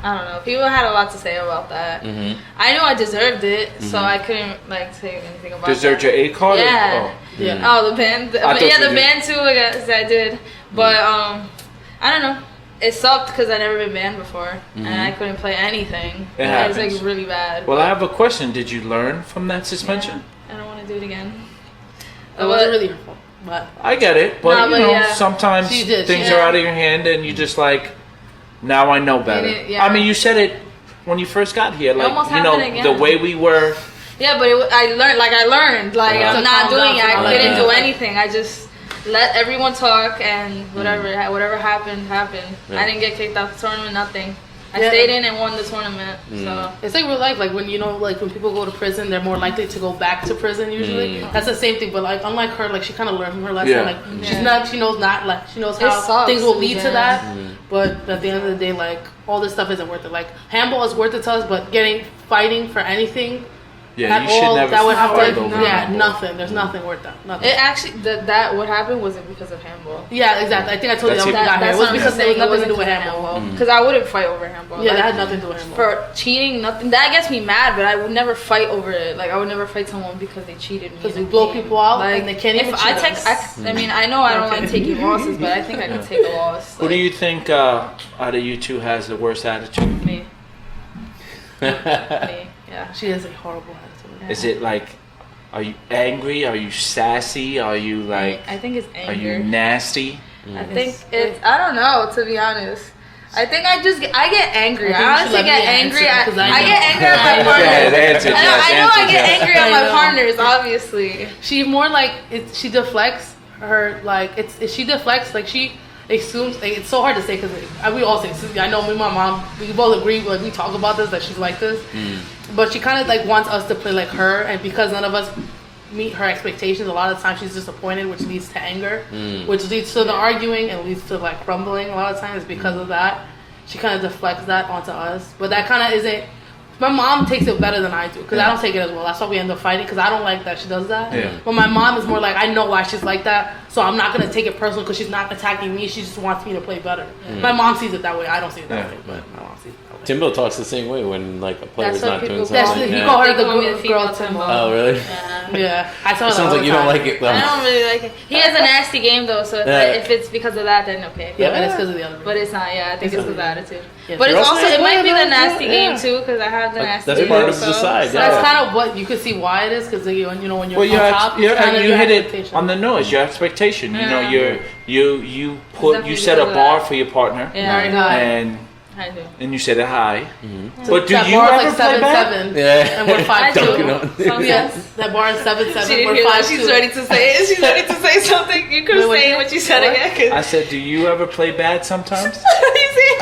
Speaker 3: I don't know. People had a lot to say about that. I knew I deserved it, so I couldn't say anything about it.
Speaker 4: Deserved your A card?
Speaker 3: Yeah. Oh, the band. The band too. I guess I did, but I don't know. It sucked because I never been banned before, and I couldn't play anything. It was like really bad.
Speaker 4: Well, I have a question. Did you learn from that suspension?
Speaker 3: Yeah. I don't want to do it again.
Speaker 2: It wasn't really your fault, but
Speaker 4: I get it. But sometimes things are out of your hand, and you just like. Now I know better. I mean, you said it when you first got here, like the way we were.
Speaker 3: Yeah, but I learned. Like I'm not doing it. I didn't do anything. I just let everyone talk, and whatever happened. I didn't get kicked out the tournament. Nothing. I stayed in and won the tournament. So it's
Speaker 2: like real life. Like when when people go to prison, they're more likely to go back to prison. Usually, that's the same thing. But like unlike her, like she kind of learned from her lesson. Like she knows how things will lead to that. But at the end of the day, like all this stuff isn't worth it. Like handball is worth it to us, but fighting for anything
Speaker 4: Yeah, you should never
Speaker 2: that would have
Speaker 4: fight
Speaker 2: to,
Speaker 4: over
Speaker 2: yeah,
Speaker 4: handball.
Speaker 2: nothing. There's nothing worth that. Nothing.
Speaker 3: It actually that what happened wasn't because of handball.
Speaker 2: Yeah, exactly. I think I told you
Speaker 4: That's
Speaker 2: that when we got here. It
Speaker 3: That's
Speaker 2: was
Speaker 3: what I'm
Speaker 2: because
Speaker 3: saying.
Speaker 2: it was nothing to
Speaker 3: It
Speaker 2: do with
Speaker 3: wasn't
Speaker 2: handball.
Speaker 3: because I wouldn't fight over handball.
Speaker 2: Yeah,
Speaker 3: Like,
Speaker 2: that had nothing to do with handball.
Speaker 3: for cheating, nothing. That gets me mad, but I would never fight over it. Like I would never fight someone because they cheated me.
Speaker 2: Because
Speaker 3: in
Speaker 2: we
Speaker 3: a
Speaker 2: blow
Speaker 3: game.
Speaker 2: people out
Speaker 3: Like,
Speaker 2: and they can't even
Speaker 3: if I
Speaker 2: cheat
Speaker 3: take,
Speaker 2: us.
Speaker 3: I mean, I know I don't like taking losses, but I think I could take a loss.
Speaker 4: Who do you think out of you two has the worst attitude?
Speaker 3: Me. Me. Yeah.
Speaker 2: She has a horrible attitude.
Speaker 4: Is it like, are you angry? Are you sassy? Are you like,
Speaker 3: I think it's
Speaker 4: are
Speaker 3: anger.
Speaker 4: you nasty?
Speaker 3: I think it's. I don't know. To be honest. I think I get angry. I honestly get angry. I get angry at my partners. I know I get angry at my partners. Obviously,
Speaker 2: She more like she deflects her she deflects like she assumes like, it's so hard to say because we all say I know me and my mom we both agree like we talk about this that she's like this, but she kind of like wants us to play like her, and because none of us meet her expectations, a lot of times she's disappointed, which leads to anger, which leads to the arguing and leads to like crumbling. A lot of times because of that, she kind of deflects that onto us, but that kind of isn't. My mom takes it better than I do because I don't take it as well. That's why we end up fighting because I don't like that she does that.
Speaker 4: Yeah.
Speaker 2: But my mom is more like, I know why she's like that, so I'm not gonna take it personal because she's not attacking me. She just wants me to play better. My mom sees it that way. I don't see it that way, but my mom sees it that way.
Speaker 1: Timbo talks the same way when like a player's
Speaker 3: That's what
Speaker 1: not doing
Speaker 3: people
Speaker 1: something.
Speaker 3: call
Speaker 2: That's
Speaker 3: me.
Speaker 2: you
Speaker 1: Yeah.
Speaker 2: call her
Speaker 3: They call me
Speaker 2: the
Speaker 3: the female
Speaker 2: girl Timbo.
Speaker 3: Timbo.
Speaker 1: Oh really?
Speaker 2: Yeah, I tell her
Speaker 1: It sounds like you don't like it though.
Speaker 3: I don't really like it. He has a nasty game though, so if it's because of that, then okay.
Speaker 2: Yeah, but it's because of the other.
Speaker 3: But it's not. Yeah, I think it's the attitude.
Speaker 2: Yeah.
Speaker 3: But it's
Speaker 1: Girls
Speaker 3: also
Speaker 1: say
Speaker 3: it might be
Speaker 1: yeah,
Speaker 3: the nasty
Speaker 1: yeah.
Speaker 3: game too because I have the nasty.
Speaker 1: That's
Speaker 3: game,
Speaker 1: part of
Speaker 3: so-
Speaker 1: the side.
Speaker 3: so-
Speaker 1: Yeah.
Speaker 2: That's kind of what you could see why it is because when you're
Speaker 4: Well,
Speaker 2: on
Speaker 4: you
Speaker 2: top, it's kind of
Speaker 4: you
Speaker 2: your
Speaker 4: hit it
Speaker 2: expectation.
Speaker 4: on the nose. Your expectation. You know,
Speaker 3: Yeah.
Speaker 4: you
Speaker 3: Definitely
Speaker 4: set a
Speaker 3: because of
Speaker 4: bar
Speaker 3: that.
Speaker 4: for your partner,
Speaker 3: Yeah,
Speaker 2: Very high.
Speaker 3: I do.
Speaker 4: and you set it high.
Speaker 1: Mm-hmm.
Speaker 4: But do
Speaker 2: that
Speaker 4: you
Speaker 2: bar
Speaker 4: ever
Speaker 2: is
Speaker 4: play
Speaker 2: like
Speaker 4: back?
Speaker 2: 7-7.
Speaker 1: Yeah.
Speaker 2: And we're 5-2.
Speaker 1: Dunking on-
Speaker 3: Sometimes.
Speaker 2: Yes, that bar is 7-7.
Speaker 3: She didn't
Speaker 2: We're
Speaker 3: hear that.
Speaker 2: 5-2.
Speaker 3: She's ready to say it. She's ready to say something. You could
Speaker 2: Wait, what
Speaker 3: say
Speaker 2: you-
Speaker 3: what you said
Speaker 2: what?
Speaker 3: again. 'Cause-
Speaker 4: I said, do you ever play bad sometimes?
Speaker 3: You see?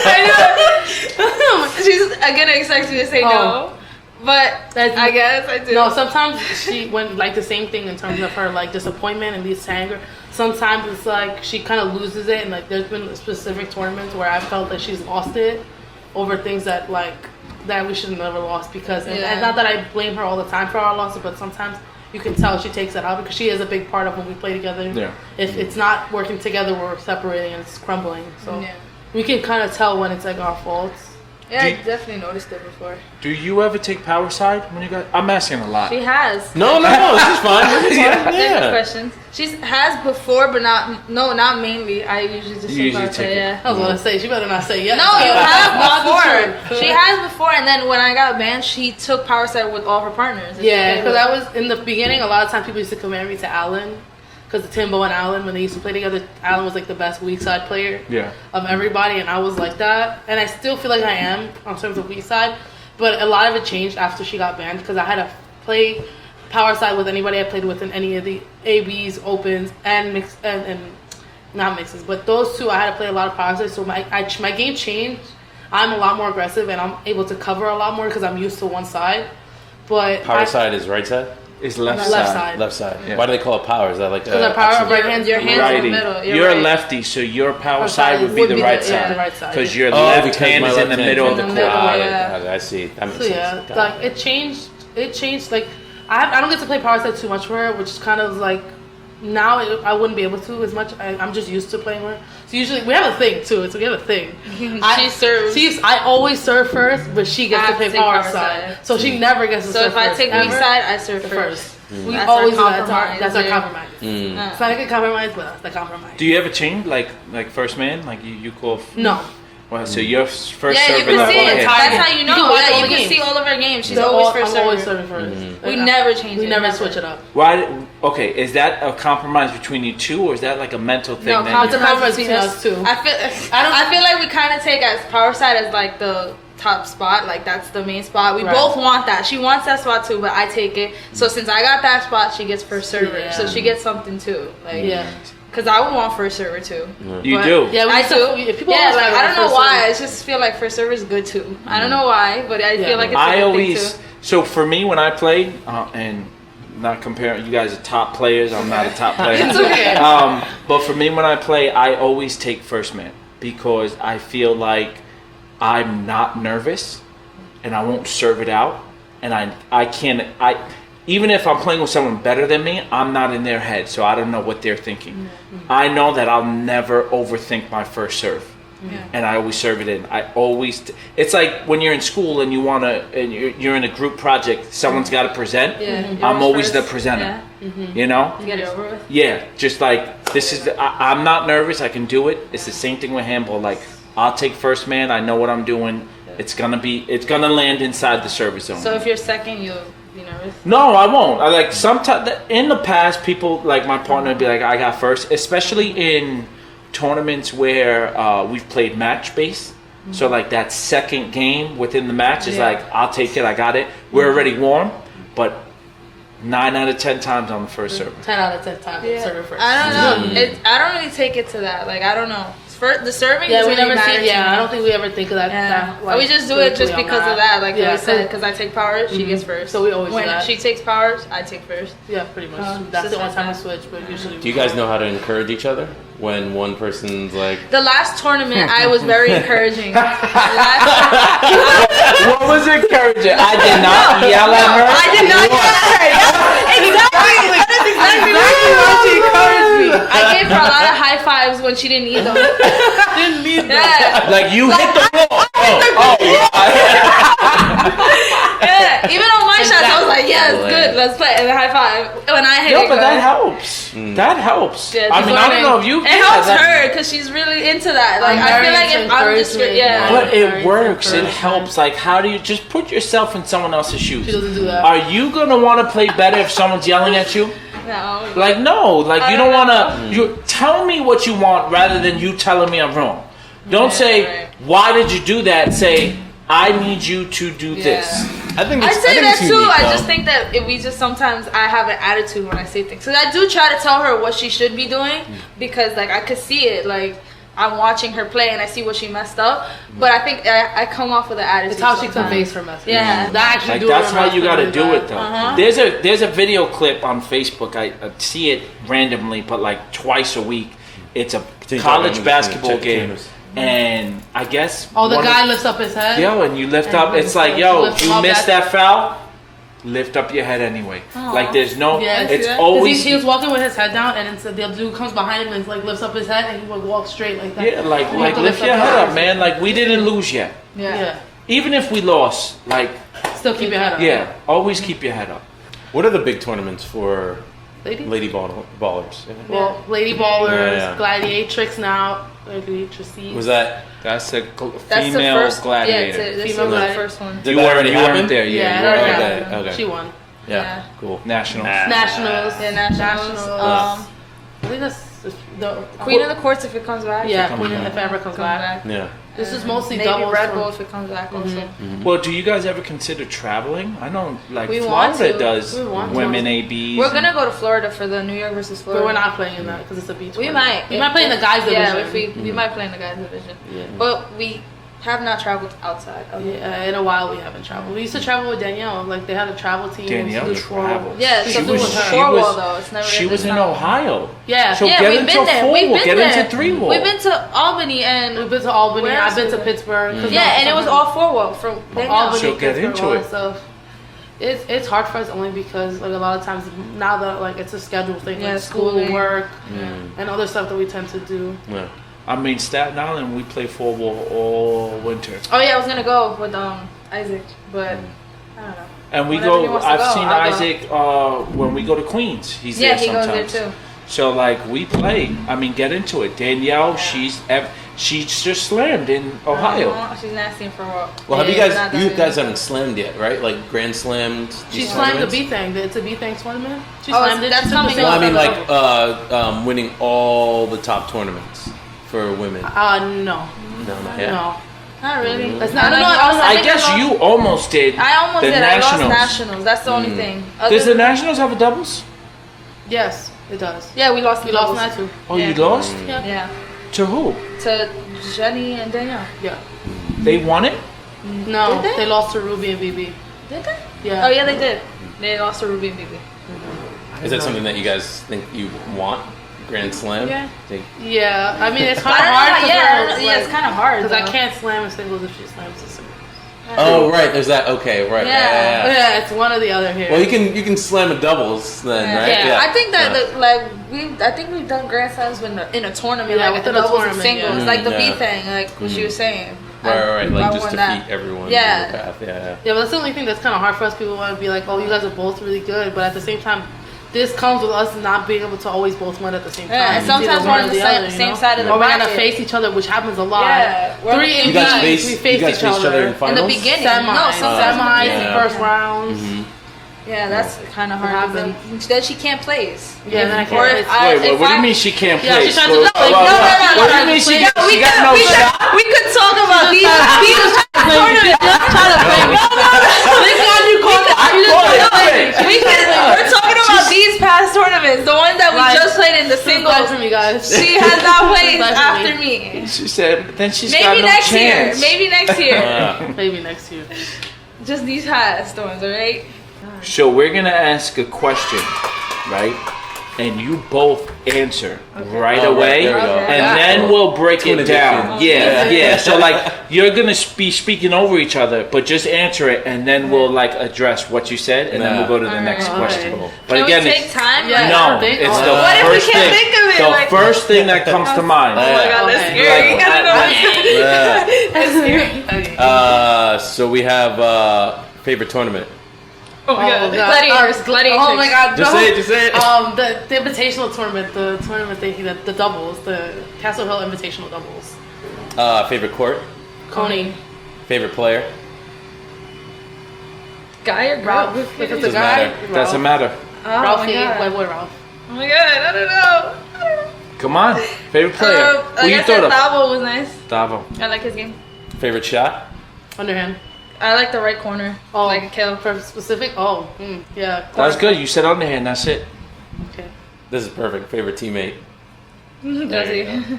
Speaker 3: I know. She's gonna expect you to say no, but
Speaker 2: That's-
Speaker 3: I guess I do.
Speaker 2: No, sometimes she went like the same thing in terms of her like disappointment and leads to anger. Sometimes it's like she kind of loses it, and like there's been specific tournaments where I felt that she's lost it over things that we should have never lost because and not that I blame her all the time for our losses, but sometimes you can tell she takes that out because she is a big part of when we play together.
Speaker 4: Yeah.
Speaker 2: If it's not working together, we're separating and it's crumbling. So
Speaker 3: Yeah.
Speaker 2: we can kind of tell when it's like our faults.
Speaker 3: Yeah,
Speaker 4: Do
Speaker 3: I
Speaker 4: you-
Speaker 3: definitely noticed it before.
Speaker 4: Do you ever take power side when you guys? I'm asking a lot.
Speaker 3: She has.
Speaker 1: No, this is fine. This is fine.
Speaker 3: There's
Speaker 1: Yeah.
Speaker 3: questions. She has before, but not mainly. I usually just
Speaker 4: You usually
Speaker 3: about
Speaker 4: take
Speaker 3: it.
Speaker 4: it.
Speaker 3: Yeah.
Speaker 2: I was gonna say she better not say yes.
Speaker 3: No, you have
Speaker 2: Not the
Speaker 3: before.
Speaker 2: truth.
Speaker 3: She has before, and then when I got banned, she took power set with all her partners.
Speaker 2: Yeah, because I was in the beginning. A lot of times people used to compare me to Alan, because Timbo and Alan when they used to play together, Alan was like the best weak side player
Speaker 4: Yeah.
Speaker 2: of everybody, and I was like that, and I still feel like I am on terms of weak side, but a lot of it changed after she got banned because I had to play power side with anybody I played with in any of the ABs, opens, and mix and not mixes, but those two I had to play a lot of power side, so my game changed. I'm a lot more aggressive and I'm able to cover a lot more because I'm used to one side. But
Speaker 1: Power side is right side?
Speaker 4: It's left
Speaker 2: Left
Speaker 4: side.
Speaker 2: side.
Speaker 1: Left side.
Speaker 4: Yeah.
Speaker 1: Why do they call it power? Is that like
Speaker 2: Because our power
Speaker 1: accident?
Speaker 2: right hand,
Speaker 3: Your hands in
Speaker 4: Righty.
Speaker 3: the middle.
Speaker 4: You're
Speaker 3: right.
Speaker 4: a lefty, so your power
Speaker 2: Power
Speaker 4: side
Speaker 2: side
Speaker 4: would be
Speaker 2: would
Speaker 4: the
Speaker 2: be
Speaker 4: right
Speaker 2: the- yeah,
Speaker 4: side.
Speaker 2: the right side,
Speaker 4: Because
Speaker 2: yeah.
Speaker 4: your
Speaker 1: Oh,
Speaker 4: left
Speaker 1: because
Speaker 4: hand
Speaker 1: my
Speaker 4: is in
Speaker 1: left
Speaker 4: the
Speaker 1: hand
Speaker 4: middle of
Speaker 1: is
Speaker 4: the
Speaker 1: in
Speaker 2: the
Speaker 4: court.
Speaker 2: middle,
Speaker 1: Got it,
Speaker 2: yeah.
Speaker 1: got it. I see. That makes
Speaker 2: So
Speaker 1: sense.
Speaker 2: yeah,
Speaker 1: Got
Speaker 2: like it changed. Like I don't get to play power side too much for her, which is kind of like now I wouldn't be able to as much. I'm just used to playing her. So usually we have a thing too. So we have a thing.
Speaker 3: She serves.
Speaker 2: I always serve first, but she
Speaker 3: I
Speaker 2: gets to
Speaker 3: have
Speaker 2: play
Speaker 3: to take
Speaker 2: power
Speaker 3: power
Speaker 2: side.
Speaker 3: side.
Speaker 2: So she never gets to
Speaker 3: So
Speaker 2: serve
Speaker 3: if I
Speaker 2: first,
Speaker 3: take weak
Speaker 2: ever.
Speaker 3: side, I serve
Speaker 2: The
Speaker 3: first.
Speaker 2: We
Speaker 3: That's
Speaker 2: always
Speaker 3: our
Speaker 2: do that.
Speaker 3: compromise,
Speaker 2: That's our
Speaker 3: yeah.
Speaker 2: compromise.
Speaker 1: Mm.
Speaker 2: It's not a good compromise, but that's the compromise.
Speaker 4: Do you ever change like first man? Like you call?
Speaker 2: No.
Speaker 4: Well, so your first
Speaker 3: Yeah, you
Speaker 4: server.
Speaker 3: can
Speaker 4: is
Speaker 3: see
Speaker 4: all
Speaker 3: it.
Speaker 4: hit.
Speaker 3: That's how you
Speaker 2: You
Speaker 3: know.
Speaker 2: can watch
Speaker 3: Yeah,
Speaker 2: all
Speaker 3: you
Speaker 2: the
Speaker 3: can
Speaker 2: games.
Speaker 3: see all of her games. She's
Speaker 2: They're
Speaker 3: always
Speaker 2: all-
Speaker 3: first
Speaker 2: I'm always
Speaker 3: server.
Speaker 2: serving first.
Speaker 3: We never change
Speaker 2: We
Speaker 3: it.
Speaker 2: never switch it up.
Speaker 4: Why? Okay, is that a compromise between you two, or is that like a mental thing?
Speaker 3: No,
Speaker 4: that
Speaker 2: it's a
Speaker 4: you-
Speaker 2: compromise between us two.
Speaker 3: I feel like we kind of take as power side as like the top spot, like that's the main spot. We
Speaker 2: Right.
Speaker 3: both want that. She wants that spot too, but I take it. So since I got that spot, she gets first server.
Speaker 2: Yeah.
Speaker 3: So she gets something too. Like,
Speaker 2: Yeah.
Speaker 3: Because I would want first server too.
Speaker 4: You
Speaker 3: But-
Speaker 4: do.
Speaker 2: Yeah, we
Speaker 3: I
Speaker 2: used to-
Speaker 3: do.
Speaker 2: if people
Speaker 3: Yeah,
Speaker 2: always
Speaker 3: like
Speaker 2: talk
Speaker 3: I
Speaker 2: about
Speaker 3: don't know
Speaker 2: first
Speaker 3: why.
Speaker 2: server.
Speaker 3: I just feel like first server is good too. I don't know why, but I
Speaker 2: Yeah.
Speaker 3: feel like it's a
Speaker 4: I
Speaker 3: good
Speaker 4: always
Speaker 3: thing too.
Speaker 4: so for me when I play and not comparing you guys are top players. I'm not a top player.
Speaker 2: It's okay.
Speaker 4: But for me when I play, I always take first man because I feel like I'm not nervous and I won't serve it out. and I can't. Even if I'm playing with someone better than me, I'm not in their head, so I don't know what they're thinking. Mm-hmm. I know that I'll never overthink my first serve. Yeah. And I always serve it in. It's like when you're in school and you're in a group project, someone's got to present. Yeah. I'm always the presenter. Yeah. Mm-hmm. You know?
Speaker 3: You get it over with?
Speaker 4: Yeah, just like I'm not nervous. I can do it. It's the same thing with handball. Like I'll take first man. I know what I'm doing. It's gonna land inside the service zone.
Speaker 3: So if you're second, you'll be nervous?
Speaker 4: No, I won't. I like sometimes in the past, people like my partner would be like, I got first, especially in tournaments where we've played match base. Mm-hmm. So like that second game within the match is like, I'll take it, I got it. We're already warm, but 9 out of 10 times on the first server.
Speaker 2: 10 out of 10 times server first.
Speaker 3: I don't know. I don't really take it to that. Like I don't know. The serving.
Speaker 2: Yeah, we never see. Yeah, I don't think we ever think of that.
Speaker 3: Yeah. Like, we just do it just because of that. Like we said, because I take powers, she gets first.
Speaker 2: So we always do that.
Speaker 3: When she takes powers, I take first.
Speaker 2: Yeah, pretty much. That's the only time we switch, but usually.
Speaker 1: Do you guys know how to encourage each other when one person's like?
Speaker 3: The last tournament, I was very encouraging.
Speaker 4: What was encouraging? I did not yell at her.
Speaker 3: I did not yell at her. Exactly. That is exactly what she encouraged me. I gave her a lot of high fives when she didn't need them.
Speaker 2: Didn't need them.
Speaker 3: Yeah.
Speaker 4: Like you hit the wall.
Speaker 3: Yeah. Even on my shots, I was like, yes, good, let's play. And a high five. When I hit it,
Speaker 4: but that helps. That helps.
Speaker 3: Yeah,
Speaker 4: I mean, I don't know if you.
Speaker 3: It helps her because she's really into that. Like I feel like if I'm just
Speaker 4: But it works. It helps. Like, how do you just put yourself in someone else's shoes?
Speaker 2: She doesn't do that.
Speaker 4: Are you gonna want to play better if someone's yelling at you?
Speaker 3: No.
Speaker 4: Like no. Like you don't want to. You tell me what you want rather than you telling me I'm wrong. Don't say why did you do that. Say I need you to do this.
Speaker 1: I
Speaker 3: say that too. Unique, I just think that if we just sometimes I have an attitude when I say things. So I do try to tell her what she should be doing because like I could see it. Like I'm watching her play and I see what she messed up. But I think I come off with an attitude.
Speaker 2: It's how she conveys her message.
Speaker 3: Yeah,
Speaker 2: that actually
Speaker 4: like that's how you got to do it though. There's a video clip on Facebook. I see it randomly, but like twice a week. It's a college basketball game. And I guess
Speaker 2: the guy lifts up his head.
Speaker 4: Yo, and you lift up. It's like, yo, you missed that foul. Lift up your head anyway. Aww. Like there's no. It's always.
Speaker 2: He was walking with his head down, and the other dude comes behind him and like lifts up his head, and he would walk straight like that.
Speaker 4: Yeah, like lift your head up, man. Like we didn't lose yet.
Speaker 2: Yeah.
Speaker 4: Even if we lost, like
Speaker 2: still keep your head up.
Speaker 4: Yeah, always keep your head up.
Speaker 1: What are the big tournaments for lady ballers?
Speaker 2: Yeah. Well, lady ballers, gladiatrix now.
Speaker 1: Was
Speaker 5: that's a female gladiator?
Speaker 3: Yeah, this was the first one.
Speaker 1: You already
Speaker 5: weren't there,
Speaker 1: Okay.
Speaker 2: She won.
Speaker 1: Yeah. Cool.
Speaker 5: Nationals.
Speaker 3: Yeah, nationals.
Speaker 2: I think that's the
Speaker 3: Queen of the Courts if it comes back.
Speaker 2: Yeah, Queen if it ever comes back.
Speaker 1: Yeah.
Speaker 2: This is mostly
Speaker 3: maybe
Speaker 2: doubles.
Speaker 3: Red Bull if it comes back also.
Speaker 4: Mm-hmm. Well, do you guys ever consider traveling? I know, like
Speaker 3: we
Speaker 4: Florida does women ABs.
Speaker 3: We're gonna go to Florida for the New York versus Florida.
Speaker 2: But we're not playing in that because it's a beach.
Speaker 3: We might.
Speaker 2: We might play in the guys division.
Speaker 3: Yeah, we might play in the guys division. Yeah. But we have not traveled outside.
Speaker 2: In a while we haven't traveled. We used to travel with Danielle. Like they had a travel team.
Speaker 4: Danielle travels.
Speaker 3: Yeah, she was though. It's never.
Speaker 4: She was in Ohio.
Speaker 2: Yeah,
Speaker 4: so get
Speaker 3: we've
Speaker 4: into
Speaker 3: been there.
Speaker 4: We've been into 3-wall.
Speaker 3: We've been to Albany and
Speaker 2: we've been to Albany. I've been to Pittsburgh.
Speaker 3: Yeah, and it was all 4-wall from
Speaker 2: Albany.
Speaker 4: So get into it.
Speaker 2: Stuff. It's hard for us only because like a lot of times now that like it's a schedule thing, like school, work, and other stuff that we tend to do.
Speaker 1: Yeah.
Speaker 4: I mean, Staten Island, we play 4-wall all winter.
Speaker 3: Oh yeah, I was gonna go with Isaac, but I don't know.
Speaker 4: And we go. I've seen Isaac when we go to Queens. He's there sometimes.
Speaker 3: He goes there too.
Speaker 4: So like we play. I mean, get into it. Danielle, she's just slammed in Ohio.
Speaker 3: She's nasty for a while.
Speaker 1: Well, have you guys haven't slammed yet, right? Like grand slammed.
Speaker 2: She slammed the B thing. It's a B thing tournament. She
Speaker 3: slammed it. That's coming.
Speaker 1: Well, I mean, like winning all the top tournaments for women.
Speaker 2: No.
Speaker 1: No, not yet.
Speaker 2: No.
Speaker 3: Not really.
Speaker 2: That's not.
Speaker 4: I guess you almost did.
Speaker 3: I almost did. I lost nationals. That's the only thing.
Speaker 4: Does the nationals have a doubles?
Speaker 2: Yes, it does.
Speaker 3: Yeah, we lost.
Speaker 2: We lost that too.
Speaker 4: Oh, you lost?
Speaker 3: Yeah.
Speaker 4: To who?
Speaker 3: To Jenny and Danielle.
Speaker 2: Yeah.
Speaker 4: They won it?
Speaker 2: No, they lost to Ruby and BB.
Speaker 3: Did they?
Speaker 2: Yeah.
Speaker 3: Oh yeah, they did. They lost to Ruby and BB.
Speaker 1: Is that something that you guys think you want? Grand Slam?
Speaker 2: Yeah. I mean, it's kind of hard.
Speaker 3: It's kind of hard
Speaker 2: because I can't slam a singles if she slams a singles.
Speaker 1: Oh, right. There's that. Okay, right.
Speaker 3: Yeah.
Speaker 2: Yeah, it's one or the other here.
Speaker 1: Well, you can slam a doubles then, right?
Speaker 2: Yeah.
Speaker 3: I think that I think we've done grand slams in a tournament,
Speaker 2: Yeah,
Speaker 3: like
Speaker 2: within
Speaker 3: a
Speaker 2: a
Speaker 3: doubles and
Speaker 2: tournament,
Speaker 3: singles,
Speaker 2: yeah.
Speaker 3: like the
Speaker 1: Yeah.
Speaker 3: B thing, like what she was saying.
Speaker 1: Right. Like just
Speaker 3: won
Speaker 1: to
Speaker 3: that.
Speaker 1: beat everyone.
Speaker 3: Yeah.
Speaker 1: In the path. Yeah.
Speaker 2: Yeah, but that's the only thing that's kind of hard for us. People want to be like, oh, you guys are both really good, but at the same time, this comes with us not being able to always both win at the same time.
Speaker 3: Yeah,
Speaker 2: It's
Speaker 3: sometimes
Speaker 2: either
Speaker 3: we're
Speaker 2: one
Speaker 3: on
Speaker 2: or
Speaker 3: the
Speaker 2: other,
Speaker 3: same
Speaker 2: you know?
Speaker 3: side of the
Speaker 2: Or we're gonna
Speaker 3: bracket.
Speaker 2: face each other, which happens a lot.
Speaker 3: Yeah, we're
Speaker 2: 3
Speaker 3: on
Speaker 1: You
Speaker 3: the
Speaker 1: guys
Speaker 2: MVPs,
Speaker 1: face
Speaker 2: we faced each other
Speaker 1: in
Speaker 3: in
Speaker 1: finals.
Speaker 3: the beginning.
Speaker 2: Semis,
Speaker 3: No, sometimes
Speaker 2: semis, first rounds.
Speaker 3: Yeah, that's kind of
Speaker 2: What
Speaker 3: hard.
Speaker 2: happened?
Speaker 3: Then she can't place.
Speaker 2: Yeah, then I can't
Speaker 3: Or
Speaker 2: place.
Speaker 3: if I-
Speaker 4: Wait,
Speaker 3: if
Speaker 4: what do
Speaker 3: I-
Speaker 4: you mean she can't
Speaker 2: Yeah,
Speaker 4: play?
Speaker 2: she's trying to
Speaker 4: What-
Speaker 2: play.
Speaker 4: what-
Speaker 2: No,
Speaker 4: what-
Speaker 2: no,
Speaker 4: What do
Speaker 2: no,
Speaker 4: you mean
Speaker 2: she
Speaker 4: she
Speaker 2: got-
Speaker 4: got
Speaker 3: we
Speaker 4: no
Speaker 3: could,
Speaker 4: shot?
Speaker 3: we could talk about these tournaments.
Speaker 2: Trying to play me. Thank God you called it. You just
Speaker 4: caught
Speaker 2: called
Speaker 4: it.
Speaker 2: it.
Speaker 3: We're talking about these past tournaments, the ones that we
Speaker 2: Like,
Speaker 3: just played in the
Speaker 2: Feel
Speaker 3: singles.
Speaker 2: bad for me, guys.
Speaker 3: She has not played
Speaker 2: Feel bad for
Speaker 3: after
Speaker 2: me.
Speaker 3: me.
Speaker 4: She said, then she's got
Speaker 3: Maybe
Speaker 4: no
Speaker 3: next
Speaker 4: chance.
Speaker 3: year. Maybe next year.
Speaker 2: Maybe next year.
Speaker 3: Just these past ones, alright?
Speaker 4: So we're gonna ask a question, right? And you both answer right
Speaker 1: Oh, right,
Speaker 4: away,
Speaker 1: there we go.
Speaker 3: Okay.
Speaker 4: and then we'll break
Speaker 1: Twin
Speaker 4: it down.
Speaker 1: edition.
Speaker 4: Yeah. So like you're gonna be speaking over each other, but just answer it, and then we'll like address what you said, and then we'll go to the next
Speaker 2: Alright.
Speaker 4: question.
Speaker 2: Cool.
Speaker 4: But
Speaker 3: Can
Speaker 4: again,
Speaker 3: we
Speaker 4: it's,
Speaker 3: take time?
Speaker 2: Yeah.
Speaker 4: no,
Speaker 2: think-
Speaker 4: it's
Speaker 2: oh,
Speaker 4: the
Speaker 3: what if we
Speaker 4: first
Speaker 3: can't
Speaker 4: thing.
Speaker 3: think of it?
Speaker 4: The
Speaker 3: Like-
Speaker 4: first thing that comes to mind.
Speaker 3: Oh my god, that's
Speaker 2: Okay.
Speaker 3: scary.
Speaker 4: Like,
Speaker 3: I don't know.
Speaker 1: Yeah.
Speaker 3: That's scary.
Speaker 1: So we have favorite tournament.
Speaker 3: Oh my god.
Speaker 2: God.
Speaker 3: Gladiators. Gladiators.
Speaker 2: Oh my god.
Speaker 1: Just
Speaker 2: no.
Speaker 1: say it. Just say it.
Speaker 2: The invitational tournament, the tournament the doubles, the Castle Hill Invitational doubles.
Speaker 1: Favorite court.
Speaker 2: Coney.
Speaker 1: Favorite player.
Speaker 3: Guy or girl?
Speaker 2: Ralph. If it's a
Speaker 1: Doesn't
Speaker 2: guy,
Speaker 1: matter.
Speaker 4: Doesn't matter.
Speaker 3: Oh my
Speaker 2: Ralphie,
Speaker 3: god.
Speaker 2: my boy Ralph.
Speaker 3: Oh my god, I don't know.
Speaker 4: Come on, favorite player. Who
Speaker 3: Like
Speaker 4: you
Speaker 3: I
Speaker 4: thought
Speaker 3: said,
Speaker 4: of?
Speaker 3: Thabo was nice.
Speaker 4: Davo.
Speaker 3: I like his game.
Speaker 1: Favorite shot.
Speaker 2: Underhand.
Speaker 3: I like the right corner.
Speaker 2: Oh,
Speaker 3: Like a kill.
Speaker 2: For specific? Oh, yeah.
Speaker 4: That's good. You said underhand. That's it.
Speaker 2: Okay.
Speaker 1: This is perfect. Favorite teammate.
Speaker 3: Does
Speaker 1: There you
Speaker 3: he?
Speaker 1: go.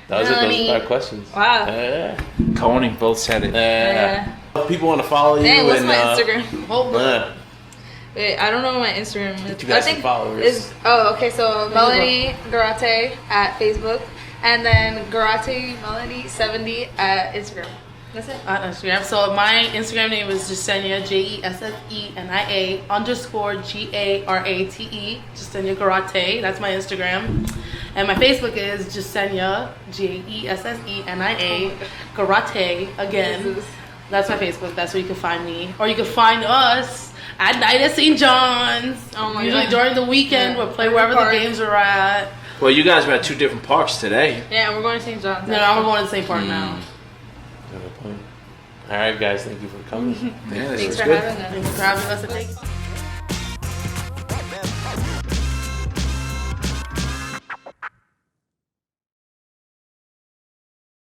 Speaker 1: That was it. Those
Speaker 3: Melanie.
Speaker 1: are 5 questions.
Speaker 3: Wow.
Speaker 1: Yeah.
Speaker 4: Coney both said it.
Speaker 1: Yeah. People want to follow you.
Speaker 3: Dang, what's
Speaker 1: and,
Speaker 3: my Instagram?
Speaker 2: Hold on.
Speaker 1: yeah.
Speaker 3: Wait, I don't know what my Instagram is.
Speaker 1: You got
Speaker 3: I
Speaker 1: some
Speaker 3: think
Speaker 1: followers.
Speaker 3: is okay. So Melanie Garate at Facebook, and then Garate Melanie 70 at Instagram. That's it.
Speaker 2: On Instagram. So my Instagram name is Jasenia, JESSENIA _GARATE. Jasenia Garate. That's my Instagram. And my Facebook is Jasenia, JESSENIA Garate again.
Speaker 3: Jesus.
Speaker 2: That's my Facebook. That's where you can find me. Or you can find us at night at St. John's.
Speaker 3: Oh my
Speaker 2: Usually
Speaker 3: God.
Speaker 2: during the weekend,
Speaker 3: Yeah.
Speaker 2: we'll play wherever the
Speaker 3: Park.
Speaker 2: games are at.
Speaker 4: Well, you guys were at 2 different parks today.
Speaker 3: Yeah, we're going to St. John's.
Speaker 2: No, I'm going to the same park now.
Speaker 1: Good point. All right, guys. Thank you for coming.
Speaker 4: Yeah, this
Speaker 3: Thanks
Speaker 4: was
Speaker 3: for
Speaker 4: good.
Speaker 3: having us.
Speaker 2: Thanks for having us. And thank you.